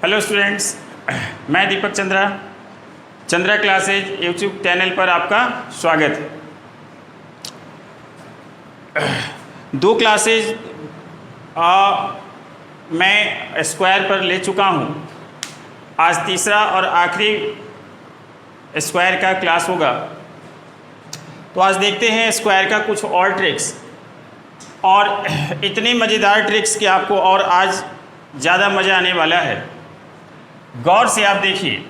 Hello students, मैं दीपक Chandra classes YouTube channel पर आपका स्वागत है। दो क्लासेज मैं स्क्वायर पर ले चुका हूँ। आज तीसरा और आखिरी स्क्वायर का क्लास होगा। तो आज देखते हैं स्क्वायर का कुछ और ट्रिक्स, और इतने मज़ेदार ट्रिक्स कि आपको और आज ज़्यादा मज़ा आने वाला है। गौर से आप देखिए,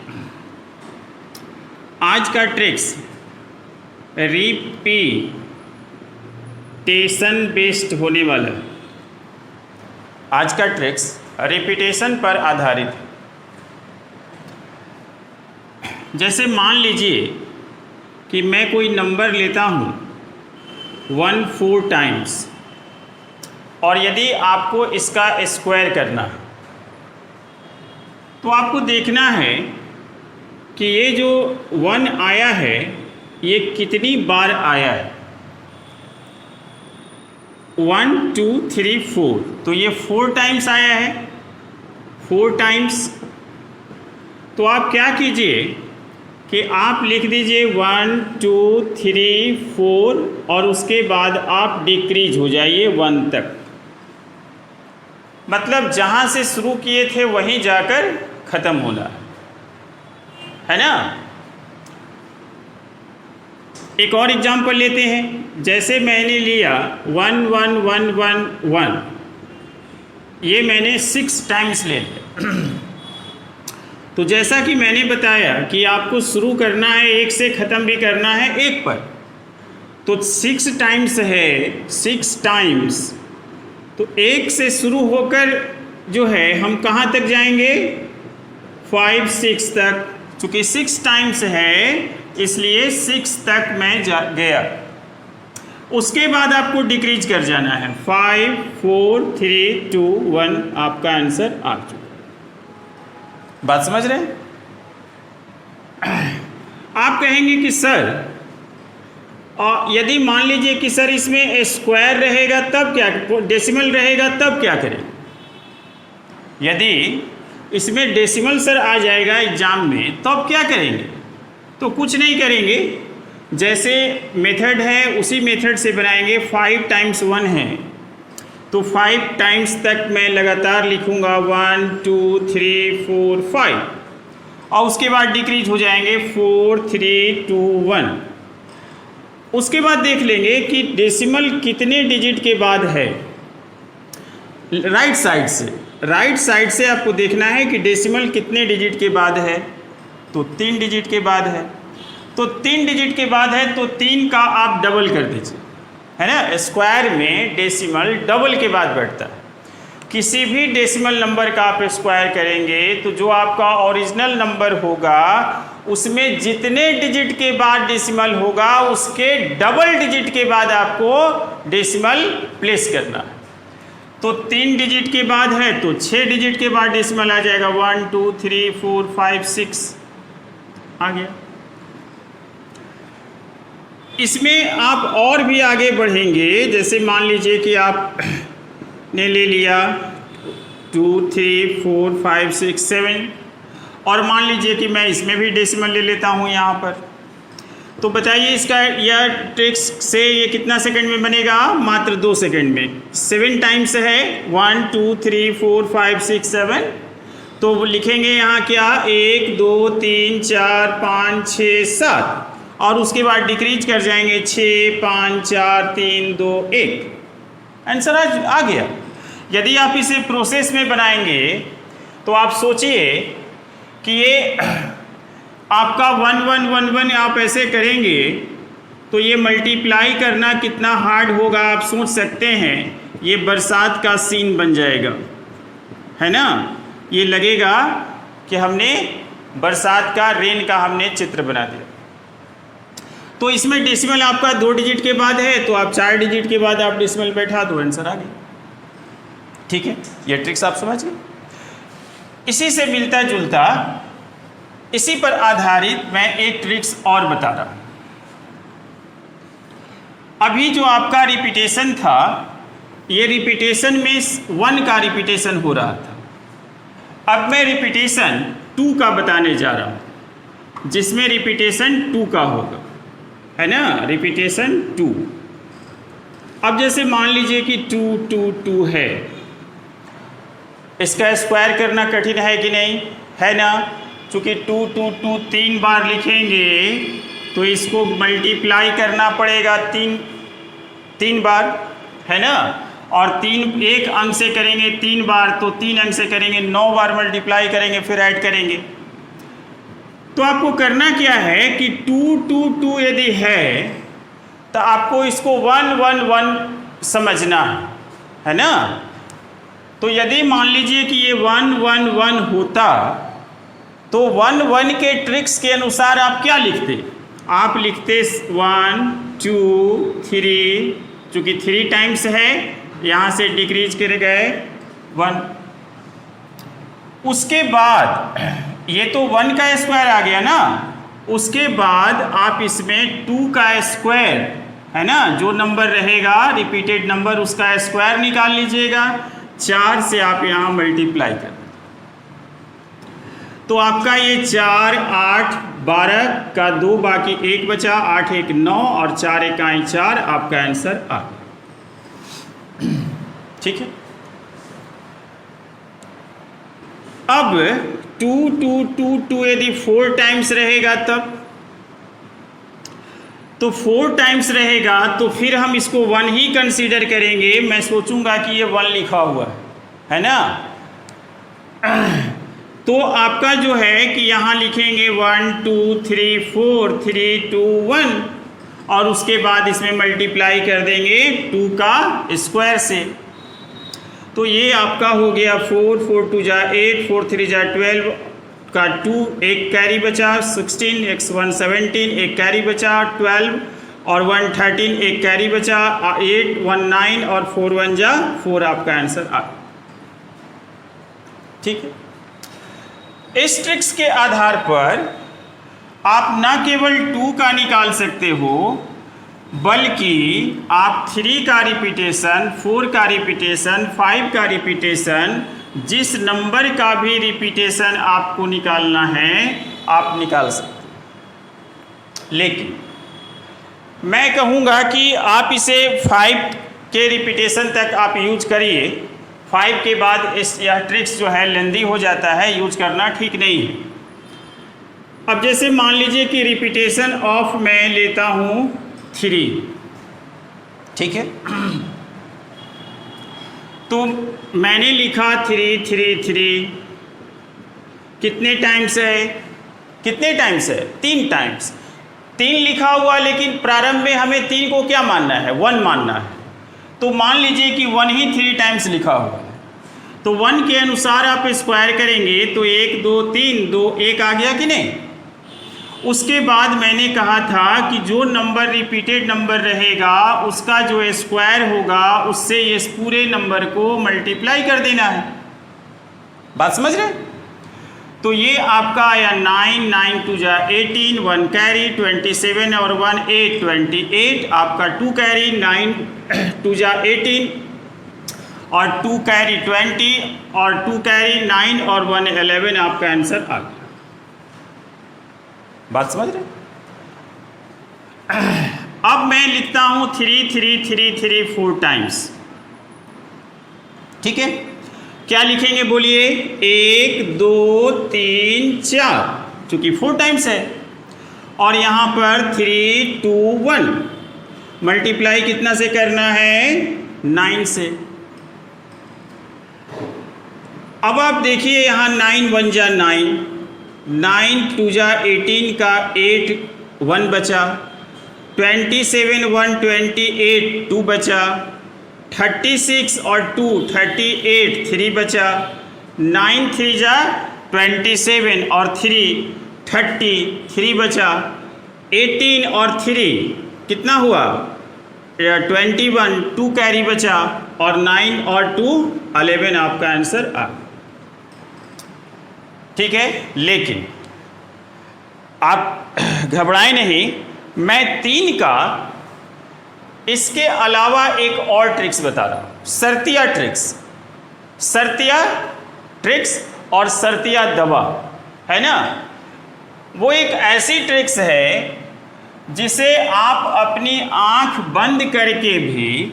आज का ट्रिक्स रिपीटेशन बेस्ड होने वाला है। आज का ट्रिक्स रिपीटेशन पर आधारित है। जैसे मान लीजिए कि मैं कोई नंबर लेता हूँ 1 4 टाइम्स, और यदि आपको इसका स्क्वायर करना है तो आपको देखना है कि ये जो 1 आया है ये कितनी बार आया है। 1 2 3 4, तो ये 4 टाइम्स आया है, 4 टाइम्स। तो आप क्या कीजिए कि आप लिख दीजिए 1 2 3 4 और उसके बाद आप डिक्रीज हो जाइए 1 तक। मतलब जहाँ से शुरू किए थे वहीं जाकर ख़त्म होना है ना। एक और एग्जांपल लेते हैं। जैसे मैंने लिया 1 1 1 1 1, ये मैंने 6 टाइम्स ले लिया। तो जैसा कि मैंने बताया कि आपको शुरू करना है 1 से, ख़त्म भी करना है 1 पर। तो 6 टाइम्स है, 6 टाइम्स। तो 1 से शुरू होकर जो है हम कहाँ तक जाएंगे, 5 6 तक। चूँकि 6 टाइम्स है इसलिए 6 तक मैं गया। उसके बाद आपको डिक्रीज कर जाना है। 5 4 3 2 1 आपका आंसर आ चुका। बात समझ रहे हैं? आप कहेंगे कि सर, और यदि मान लीजिए कि सर इसमें स्क्वायर रहेगा तब क्या, डेसिमल रहेगा तब क्या करें? यदि इसमें डेसिमल सर आ जाएगा एग्जाम में तो अब क्या करेंगे? तो कुछ नहीं करेंगे, जैसे मेथड है उसी मेथड से बनाएंगे। 5 टाइम्स 1 है तो 5 टाइम्स तक मैं लगातार लिखूंगा 1 2 3 4 5, और उसके बाद डिक्रीज हो जाएंगे 4 3 2 1। उसके बाद देख लेंगे कि डेसिमल कितने डिजिट के बाद है। राइट साइड से आपको देखना है कि डेसिमल कितने डिजिट के बाद है। तो 3 डिजिट के बाद है। तो 3 डिजिट के बाद है तो 3 का आप डबल कर दीजिए, है ना। स्क्वायर में डेसिमल डबल के बाद बैठता है। किसी भी डेसिमल नंबर का आप स्क्वायर करेंगे तो जो आपका ओरिजिनल नंबर होगा उसमें जितने डिजिट के बाद डेसिमल होगा उसके डबल डिजिट के बाद आपको डेसिमल प्लेस करना है। तो 3 डिजिट के बाद है तो 6 डिजिट के बाद डेसिमल आ जाएगा। 1 2 3 4 5 6 आ गया। इसमें आप और भी आगे बढ़ेंगे। जैसे मान लीजिए कि आप ने ले लिया 2 3 4 5 6 7, और मान लीजिए कि मैं इसमें भी डेसिमल ले लेता हूँ यहाँ पर। तो बताइए इसका यह ट्रिक्स से ये कितना सेकंड में बनेगा? मात्र 2 सेकंड में। 7 टाइम्स है, 1 2 3 4 5 6 7। तो लिखेंगे यहाँ क्या, 1 2 3 4 5 6 7, और उसके बाद डिक्रीज कर जाएंगे 6 5 4 3 2 1। आंसर आ गया। यदि आप इसे प्रोसेस में बनाएंगे तो आप सोचिए कि ये आपका 1 1 1 1 आप ऐसे करेंगे तो ये मल्टीप्लाई करना कितना हार्ड होगा आप सोच सकते हैं। ये बरसात का सीन बन जाएगा, है ना। ये लगेगा कि हमने बरसात का, रेन का हमने चित्र बना दिया। तो इसमें डेसिमल आपका 2 डिजिट के बाद है तो आप 4 डिजिट के बाद आप डेसिमल बैठा दो, आंसर आ गया। ठीक है, ये ट्रिक्स आप समझ गए। इसी से मिलता जुलता, इसी पर आधारित मैं एक ट्रिक्स और बता रहा हूं। अभी जो आपका रिपीटेशन था, ये रिपीटेशन में 1 का रिपीटेशन हो रहा था। अब मैं रिपीटेशन 2 का बताने जा रहा हूँ, जिसमें रिपीटेशन 2 का होगा, है ना, रिपीटेशन 2। अब जैसे मान लीजिए कि 2 2 2 है, इसका स्क्वायर करना कठिन है कि नहीं, है ना। चूँकि 2 2 2 3 बार लिखेंगे तो इसको मल्टीप्लाई करना पड़ेगा 3 बार, है ना। और 3 एक अंक से करेंगे 3 बार तो 3 अंक से करेंगे 9 बार मल्टीप्लाई करेंगे, फिर ऐड करेंगे। तो आपको करना क्या है कि 2 2 2 यदि है तो आपको इसको 1 1 1 समझना है ना। तो यदि मान लीजिए कि ये 1 1 1 होता तो 1 1 के ट्रिक्स के अनुसार आप क्या लिखते, आप लिखते 1 2 3, चूँकि 3 टाइम्स है यहाँ से डिक्रीज कर गए 1। उसके बाद ये तो 1 का स्क्वायर आ गया ना, उसके बाद आप इसमें 2 का स्क्वायर, है ना, जो नंबर रहेगा रिपीटेड नंबर उसका स्क्वायर निकाल लीजिएगा, 4 से आप यहाँ मल्टीप्लाई कर, तो आपका ये 4 8 12 का 2 बाकी 1 बचा, 8 1 9 और 4 1 4, आपका आंसर आ गया। ठीक है। अब 2 2 2 2 यदि 4 टाइम्स रहेगा तब, तो 4 टाइम्स रहेगा तो फिर हम इसको 1 ही कंसीडर करेंगे। मैं सोचूंगा कि ये 1 लिखा हुआ है ना। तो आपका जो है कि यहाँ लिखेंगे 1 2 3 4 3 2 1 और उसके बाद इसमें मल्टीप्लाई कर देंगे 2 का स्क्वायर से। तो ये आपका हो गया 4 4 2 जा 8 4 3 जा 12 का 2, एक कैरी बचा 16, x 1 17, एक कैरी बचा 12 और 1 13, एक कैरी बचा 8 1 9 और 4 1 जा 4, आपका आंसर आ। ठीक है। इस ट्रिक्स के आधार पर आप न केवल 2 का निकाल सकते हो बल्कि आप 3 का रिपीटेशन, 4 का रिपीटेशन, 5 का रिपीटेशन, जिस नंबर का भी रिपीटेशन आपको निकालना है आप निकाल सकते। लेकिन मैं कहूँगा कि आप इसे 5 के रिपीटेशन तक आप यूज करिए। 5 के बाद यह ट्रिक्स जो है लेंदी हो जाता है, यूज करना ठीक नहीं है। अब जैसे मान लीजिए कि रिपीटेशन ऑफ मैं लेता हूँ 3, ठीक है। तो मैंने लिखा 3 3 3, कितने टाइम्स है, कितने टाइम्स है, 3 टाइम्स। 3 लिखा हुआ, लेकिन प्रारंभ में हमें 3 को क्या मानना है, 1 मानना है। तो मान लीजिए कि 1 ही 3 टाइम्स लिखा हुआ है, तो 1 के अनुसार आप स्क्वायर करेंगे तो 1 2 3 2 1 आ गया कि नहीं। उसके बाद मैंने कहा था कि जो नंबर रिपीटेड नंबर रहेगा उसका जो स्क्वायर होगा उससे इस पूरे नंबर को मल्टीप्लाई कर देना है। बात समझ रहे? तो ये आपका आया 9 9 2 जा 18, 1 कैरी 27 और 1 8 28, आपका 2 कैरी 9 2 जा 18 और 2 कैरी 20 और 2 कैरी 9 और 1 11, आपका आंसर आ गया। बात समझ रहे? अब मैं लिखता हूं 3 3 3 3 4 टाइम्स, ठीक है। क्या लिखेंगे बोलिए, 1 2 3 4, चूंकि 4 टाइम्स है। और यहां पर 3 2 1, मल्टीप्लाई कितना से करना है, 9 से। अब आप देखिए यहां 9 1 जा 9, 9 2 जा 18 का 8 1 बचा, 27 1 28 2 बचा, 36 और 2 38 3 बचा, 9 3 जा 27 और 3 30 3 बचा, 18 और 3 कितना हुआ 21 2 कैरी बचा और 9 और 2 11, आपका आंसर आ। ठीक है। लेकिन आप घबराएं नहीं, मैं 3 का इसके अलावा एक और ट्रिक्स बता रहा हूँ, शर्तिया ट्रिक्स। शर्तिया ट्रिक्स और सर्तिया दवा, है ना, वो एक ऐसी ट्रिक्स है जिसे आप अपनी आंख बंद करके भी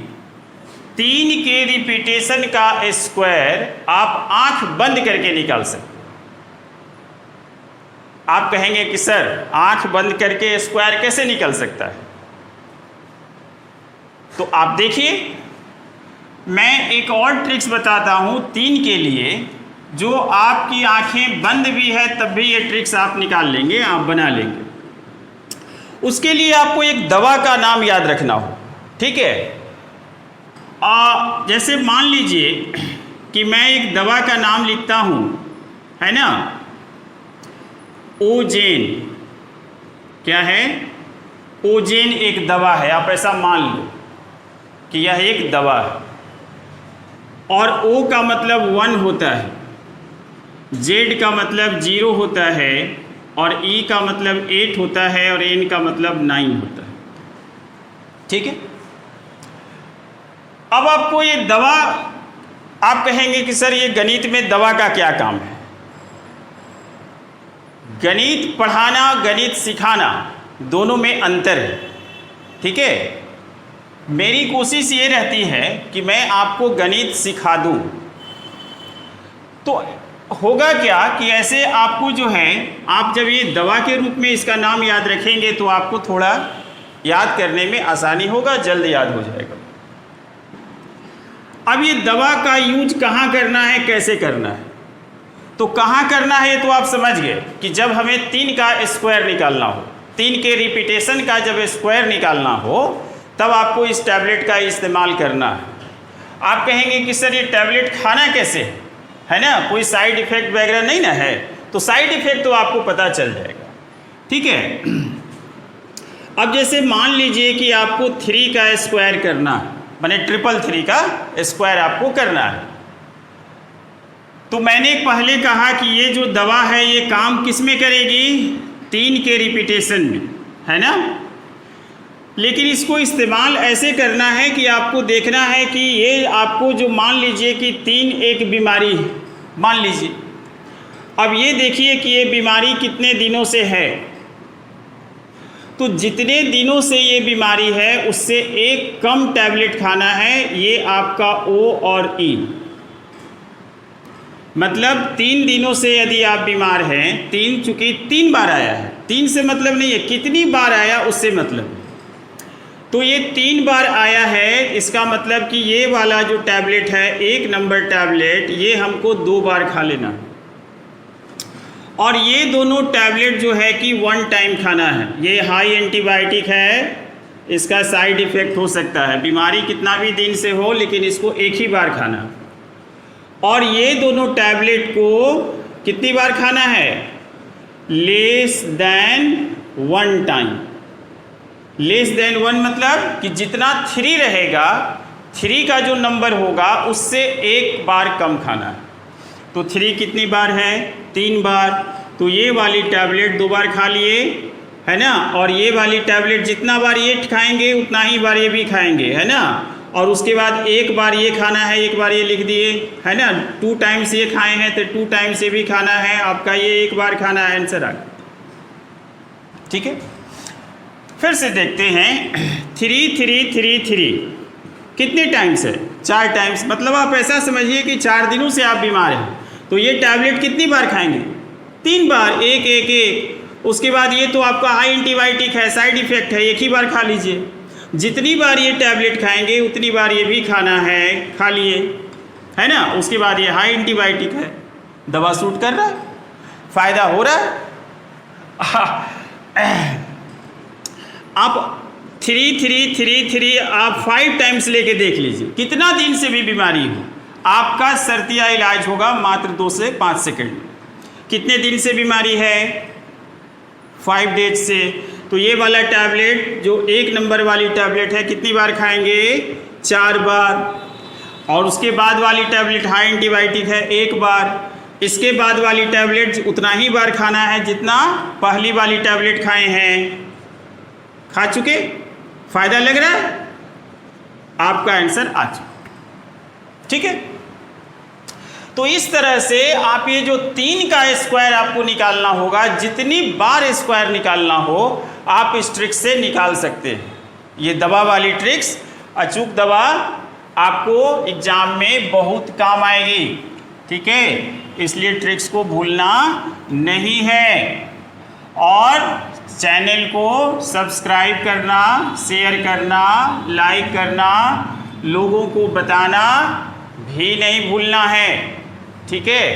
3 के रिपीटेशन का स्क्वायर आप आंख बंद करके निकाल सकते। आप कहेंगे कि सर आंख बंद करके स्क्वायर कैसे निकल सकता है? तो आप देखिए, मैं एक और ट्रिक्स बताता हूं 3 के लिए, जो आपकी आंखें बंद भी है तब भी ये ट्रिक्स आप निकाल लेंगे, आप बना लेंगे। उसके लिए आपको एक दवा का नाम याद रखना हो, ठीक है। जैसे मान लीजिए कि मैं एक दवा का नाम लिखता हूं, है ना, ओजेन। क्या है? ओजेन एक दवा है, आप ऐसा मान लो कि यह एक दवा है। और O का मतलब 1 होता है, Z का मतलब 0 होता है, और E का मतलब 8 होता है, और N का मतलब 9 होता है, ठीक है। अब आपको ये दवा, आप कहेंगे कि सर ये गणित में दवा का क्या काम है? गणित पढ़ाना, गणित सिखाना, दोनों में अंतर है, ठीक है। मेरी कोशिश ये रहती है कि मैं आपको गणित सिखा दूं। तो होगा क्या कि ऐसे आपको जो है, आप जब ये दवा के रूप में इसका नाम याद रखेंगे तो आपको थोड़ा याद करने में आसानी होगा, जल्द याद हो जाएगा। अब ये दवा का यूज कहाँ करना है, कैसे करना है? तो कहाँ करना है तो आप समझ गए कि जब हमें 3 का स्क्वायर निकालना हो, 3 के रिपीटेशन का जब स्क्वायर निकालना हो, तब आपको इस टैबलेट का इस्तेमाल करना है। आप कहेंगे कि सर ये टैबलेट खाना कैसे है ना, कोई साइड इफ़ेक्ट वगैरह नहीं ना है? तो साइड इफ़ेक्ट तो आपको पता चल जाएगा, ठीक है। अब जैसे मान लीजिए कि आपको 3 का स्क्वायर करना है, माने 333 का स्क्वायर आपको करना है। तो मैंने पहले कहा कि ये जो दवा है ये काम किस में करेगी? 3 के रिपीटेशन में, है ना। लेकिन इसको इस्तेमाल ऐसे करना है कि आपको देखना है कि ये आपको जो, मान लीजिए कि 3 एक बीमारी है, मान लीजिए। अब ये देखिए कि ये बीमारी कितने दिनों से है। तो जितने दिनों से ये बीमारी है उससे एक कम टैबलेट खाना है, ये आपका O और E। मतलब 3 दिनों से यदि आप बीमार हैं, 3 चूँकि 3 बार आया है, 3 से मतलब नहीं है, कितनी बार आया उससे मतलब है। तो ये 3 बार आया है, इसका मतलब कि ये वाला जो टैबलेट है, 1 नंबर टैबलेट, ये हमको 2 बार खा लेना है। और ये दोनों टैबलेट जो है कि 1 टाइम खाना है। ये हाई एंटीबायोटिक है, इसका साइड इफ़ेक्ट हो सकता है, बीमारी कितना भी दिन से हो, लेकिन इसको एक ही बार खाना है। और ये दोनों टैबलेट को कितनी बार खाना है? Less than 1 time. Less than 1 मतलब कि जितना 3 रहेगा, 3 का जो नंबर होगा उससे 1 बार कम खाना है। तो 3 कितनी बार है? 3 बार। तो ये वाली टैबलेट 2 बार खा लिए, है ना। और ये वाली टैबलेट जितना बार ये खाएंगे उतना ही बार ये भी खाएंगे, है ना। और उसके बाद 1 बार ये खाना है, 1 बार ये लिख दिए, है ना। 2 टाइम्स ये खाए हैं तो 2 टाइम्स ये भी खाना है, आपका ये 1 बार खाना है, आंसर आ गया, ठीक है। फिर से देखते हैं, 3 3 3 3 कितने टाइम्स है? 4 टाइम्स। मतलब आप ऐसा समझिए कि 4 दिनों से आप बीमार हैं, तो ये टैबलेट कितनी बार खाएंगे? 3 बार, 1 1 1। उसके बाद ये तो आपका हाई एंटीबायोटिक है, साइड इफ़ेक्ट है, 1 ही बार खा लीजिए। जितनी बार ये टैबलेट खाएंगे उतनी बार ये भी खाना है, खा लिए, है ना। उसके बाद ये हाई एंटीबायोटिक है, दवा सूट कर रहा है, फ़ायदा हो रहा है। आप 3 3 3 3 आप 5 टाइम्स लेके देख लीजिए, कितना दिन से भी बीमारी हो, आपका सर्तिया इलाज होगा मात्र 2 से 5 सेकंड में। कितने दिन से बीमारी है? 5 डेज से। तो ये वाला टैबलेट जो 1 नंबर वाली टैबलेट है कितनी बार खाएंगे? 4 बार। और उसके बाद वाली टैबलेट हाई एंटीबायोटिक है, 1 बार। इसके बाद वाली टैबलेट उतना ही बार खाना है जितना पहली वाली टैबलेट खाए हैं। खा चुके? फ़ायदा लग रहा है? आपका आंसर आ चुका, ठीक है। तो इस तरह से आप ये जो 3 का स्क्वायर आपको निकालना होगा, जितनी बार स्क्वायर निकालना हो आप इस ट्रिक से निकाल सकते हैं। ये दवा वाली ट्रिक्स, अचूक दवा आपको एग्जाम में बहुत काम आएगी, ठीक है। इसलिए ट्रिक्स को भूलना नहीं है और चैनल को सब्सक्राइब करना, शेयर करना, लाइक करना, लोगों को बताना भी नहीं भूलना है, ठीक है।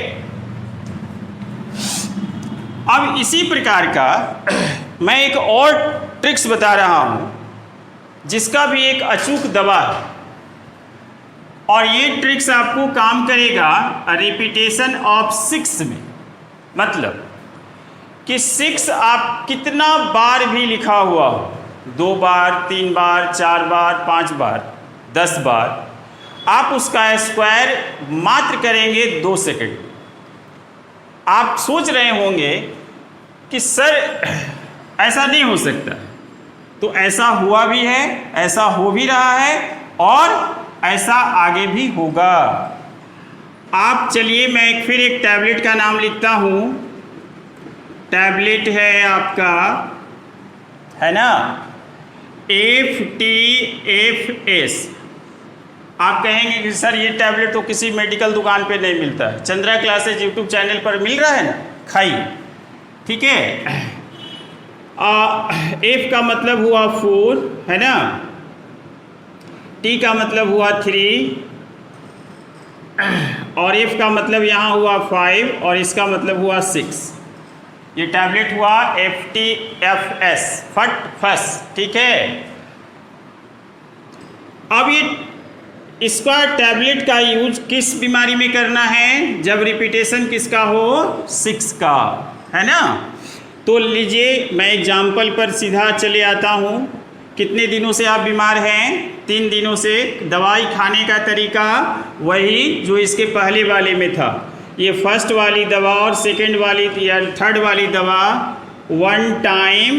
अब इसी प्रकार का मैं एक और ट्रिक्स बता रहा हूं जिसका भी एक अचूक दवा है और ये ट्रिक्स आपको काम करेगा रिपीटेशन ऑफ 6 में। मतलब कि 6 आप कितना बार भी लिखा हुआ हो, 2 बार, 3 बार, 4 बार, 5 बार, 10 बार, आप उसका स्क्वायर मात्र करेंगे 2 सेकंड। आप सोच रहे होंगे कि सर ऐसा नहीं हो सकता, तो ऐसा हुआ भी है, ऐसा हो भी रहा है और ऐसा आगे भी होगा। आप चलिए मैं फिर एक टैबलेट का नाम लिखता हूँ। टैबलेट है आपका, है ना, FTFS। आप कहेंगे कि सर ये टैबलेट तो किसी मेडिकल दुकान पे नहीं मिलता है, चंद्रा क्लासेज यूट्यूब चैनल पर मिल रहा है ना, खाइए, ठीक है। F का मतलब हुआ 4, है ना, T का मतलब हुआ 3 और F का मतलब यहाँ हुआ 5 और इसका मतलब हुआ 6। ये टैबलेट हुआ FTFS, फट फस, ठीक है। अब ये इसका टैबलेट का यूज किस बीमारी में करना है? जब रिपीटेशन किसका हो? 6 का, है ना। तो लीजिए मैं एग्जाम्पल पर सीधा चले आता हूँ। कितने दिनों से आप बीमार हैं? 3 दिनों से। दवाई खाने का तरीका वही जो इसके पहले वाले में था। ये फर्स्ट वाली दवा और सेकेंड वाली या थर्ड वाली दवा 1 टाइम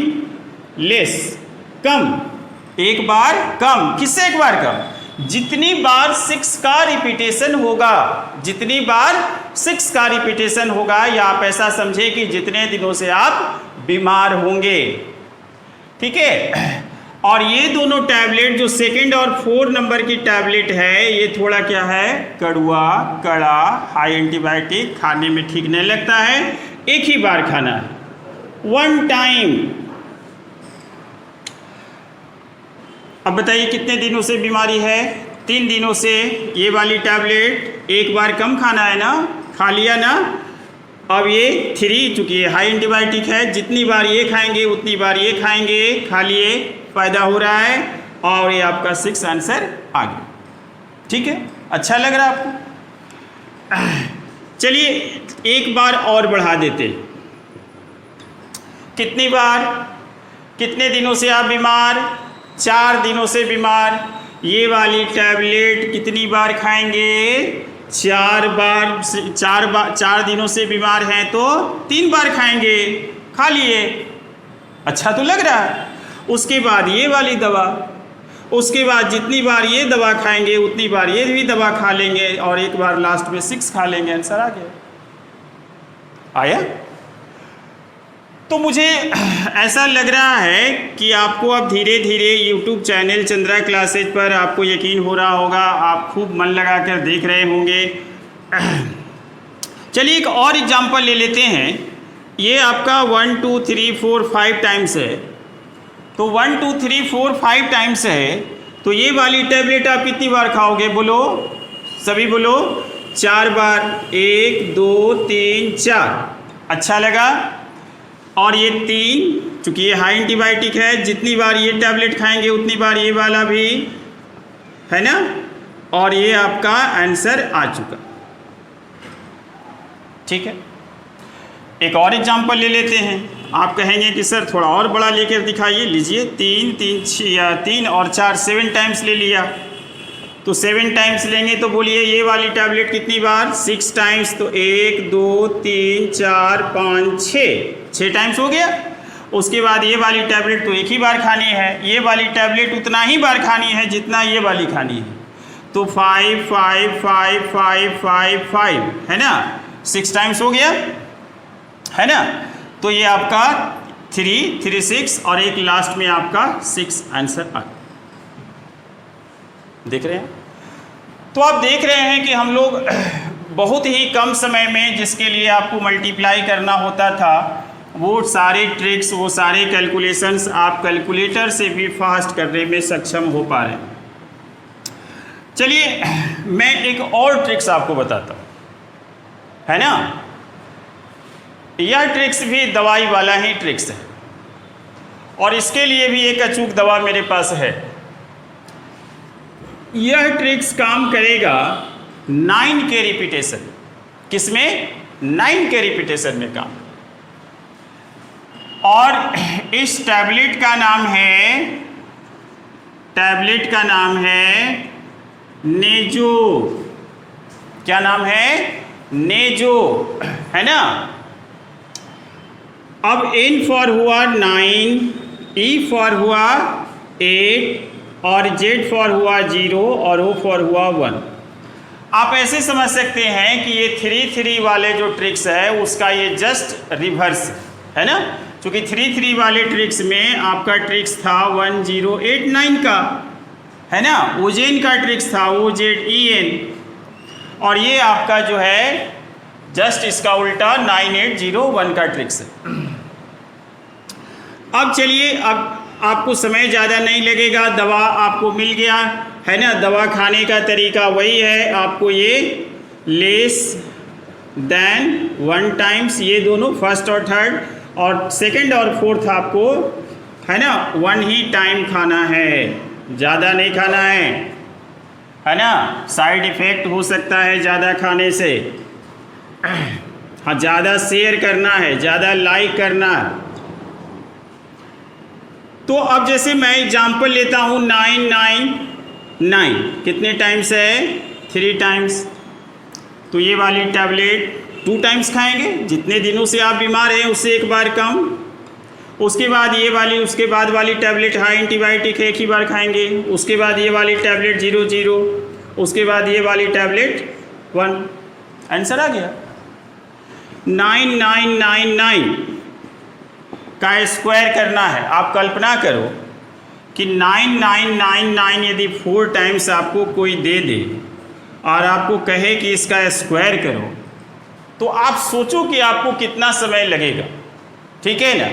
लेस, कम, एक बार कम। किससे एक बार कम? जितनी बार 6 का रिपीटेशन होगा, जितनी बार 6 का रिपीटेशन होगा, या आप ऐसा समझे कि जितने दिनों से आप बीमार होंगे, ठीक है। और ये दोनों टैबलेट जो सेकंड और 4 नंबर की टैबलेट है, ये थोड़ा क्या है, कड़वा, कड़ा, हाई एंटीबायोटिक, खाने में ठीक नहीं लगता है, एक ही बार खाना है, 1 टाइम। अब बताइए कितने दिनों से बीमारी है? 3 दिनों से। ये वाली टैबलेट एक बार कम खाना है ना, खा लिया ना। अब ये 3, चूँकि ये हाई एंटीबायोटिक है, जितनी बार ये खाएंगे उतनी बार ये खाएंगे, खा लिए, फ़ायदा हो रहा है और ये आपका 6 आंसर आ गया, ठीक है। अच्छा लग रहा है आपको? चलिए एक बार और बढ़ा देते। कितनी बार, कितने दिनों से आप बीमार? 4 दिनों से बीमार। ये वाली टैबलेट कितनी बार खाएंगे? 4 बार। 4 दिनों से बीमार हैं तो 3 बार खाएंगे, खा लिए, अच्छा तो लग रहा है। उसके बाद ये वाली दवा, उसके बाद जितनी बार ये दवा खाएंगे उतनी बार ये भी दवा खा लेंगे और एक बार लास्ट में 6 खा लेंगे। आंसर आ गया, आया। तो मुझे ऐसा लग रहा है कि आपको अब धीरे धीरे YouTube चैनल चंद्रा क्लासेज पर आपको यकीन हो रहा होगा, आप खूब मन लगाकर देख रहे होंगे। चलिए एक और एग्जांपल ले लेते हैं। ये आपका 1 2 3 4 5 टाइम्स है, तो 1 2 3 4 5 टाइम्स है, तो ये वाली टैबलेट आप कितनी बार खाओगे? बोलो, सभी बोलो। 4 बार, 1 2 3 4। अच्छा लगा। और ये 3, चूँकि ये हाई एंटीबायोटिक है, जितनी बार ये टैबलेट खाएंगे उतनी बार ये वाला भी, है ना। और ये आपका आंसर आ चुका, ठीक है। एक और एग्जांपल ले लेते हैं। आप कहेंगे कि सर थोड़ा और बड़ा लेकर दिखाइए। लीजिए 3 और 4 7 टाइम्स ले लिया, तो 7 टाइम्स लेंगे तो बोलिए ये वाली टैबलेट कितनी बार? 6 टाइम्स। तो 1 2 3 4 5 6 टाइम्स हो गया। उसके बाद ये वाली टैबलेट तो एक ही बार खानी है, ये वाली टैबलेट उतना ही बार खानी है जितना ये वाली खानी है। तो 5 5 5 5 5 5 है ना, 6 टाइम्स हो गया है ना। तो ये आपका 3 3 6 और एक लास्ट में आपका 6 आंसर आ, देख रहे हैं। तो आप देख रहे हैं कि हम लोग बहुत ही कम समय में जिसके लिए आपको मल्टीप्लाई करना होता था, वो सारे ट्रिक्स, वो सारे कैलकुलेशंस आप कैलकुलेटर से भी फास्ट करने में सक्षम हो पा रहे हैं। चलिए मैं एक और ट्रिक्स आपको बताता हूँ, है ना। यह ट्रिक्स भी दवाई वाला ही ट्रिक्स है और इसके लिए भी एक अचूक दवा मेरे पास है। यह ट्रिक्स काम करेगा 9 के रिपीटेशन, किसमें, 9 के रिपीटेशन में काम। और इस टैबलेट का नाम है, टैबलेट का नाम है नेजो। क्या नाम है, नेजो, है ना। अब N फॉर हुआ 9, E फॉर हुआ 8 और Z फॉर हुआ 0 और O फॉर हुआ 1। आप ऐसे समझ सकते हैं कि ये 3 3 वाले जो ट्रिक्स है उसका ये जस्ट रिवर्स है ना। क्योंकि 3 3 वाले ट्रिक्स में आपका ट्रिक्स था 1 0 8 9 का, है ना। ओजेन का ट्रिक्स था OZEN और ये आपका जो है जस्ट इसका उल्टा 9 8 0 1 का ट्रिक्स है। अब चलिए, अब आपको समय ज़्यादा नहीं लगेगा, दवा आपको मिल गया है ना। दवा खाने का तरीका वही है, आपको ये लेस देन 1 टाइम्स, ये दोनों फर्स्ट और थर्ड, और सेकंड और फोर्थ आपको है ना 1 ही टाइम खाना है, ज़्यादा नहीं खाना है ना। साइड इफ़ेक्ट हो सकता है ज़्यादा खाने से। हाँ, ज़्यादा शेयर करना है, ज़्यादा लाइक करना है। तो अब जैसे मैं एग्जाम्पल लेता हूँ 9 9 9 कितने टाइम्स है, 3 टाइम्स। तो ये वाली टैबलेट 2 टाइम्स खाएंगे, जितने दिनों से आप बीमार हैं उससे एक बार कम। उसके बाद ये वाली, उसके बाद वाली टैबलेट हाई एंटीबायोटिक है, एक ही बार खाएंगे। उसके बाद ये वाली टैबलेट 0 0, उसके बाद ये वाली टैबलेट 1। आंसर आ गया। 9 9 9 9 का स्क्वायर करना है। आप कल्पना करो कि 9 9 9 9 यदि 4 टाइम्स आपको कोई दे दे और आपको कहे कि इसका स्क्वायर करो, तो आप सोचो कि आपको कितना समय लगेगा, ठीक है ना।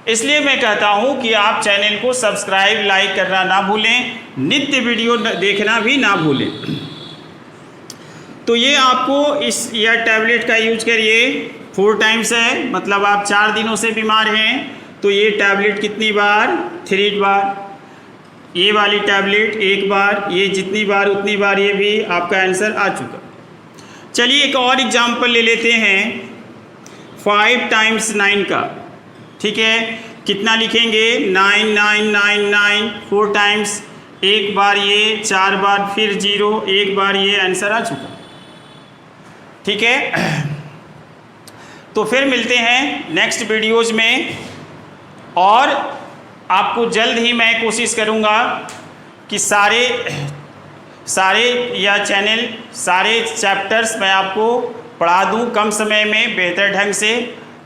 इसलिए मैं कहता हूं कि आप चैनल को सब्सक्राइब लाइक करना ना भूलें, नित्य वीडियो देखना भी ना भूलें। तो ये आपको यह टैबलेट का यूज करिए। 4 टाइम्स है, मतलब आप 4 दिनों से बीमार हैं, तो ये टैबलेट कितनी बार, 3 बार। ये वाली टैबलेट 1 बार, ये जितनी बार उतनी बार, ये भी आपका आंसर आ चुका। चलिए एक और एग्जाम्पल ले लेते हैं 5 टाइम्स 9 का, ठीक है। कितना लिखेंगे, 9 9 9 9 4 टाइम्स, 1 बार ये, 4 बार फिर 0, 1 बार ये, आंसर आ चुका, ठीक है। तो फिर मिलते हैं नेक्स्ट वीडियोज़ में, और आपको जल्द ही मैं कोशिश करूँगा कि सारे या चैनल, सारे चैप्टर्स मैं आपको पढ़ा दूँ कम समय में, बेहतर ढंग से।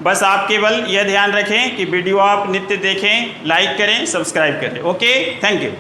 बस आप केवल यह ध्यान रखें कि वीडियो आप नित्य देखें, लाइक करें, सब्सक्राइब करें। Okay, thank you.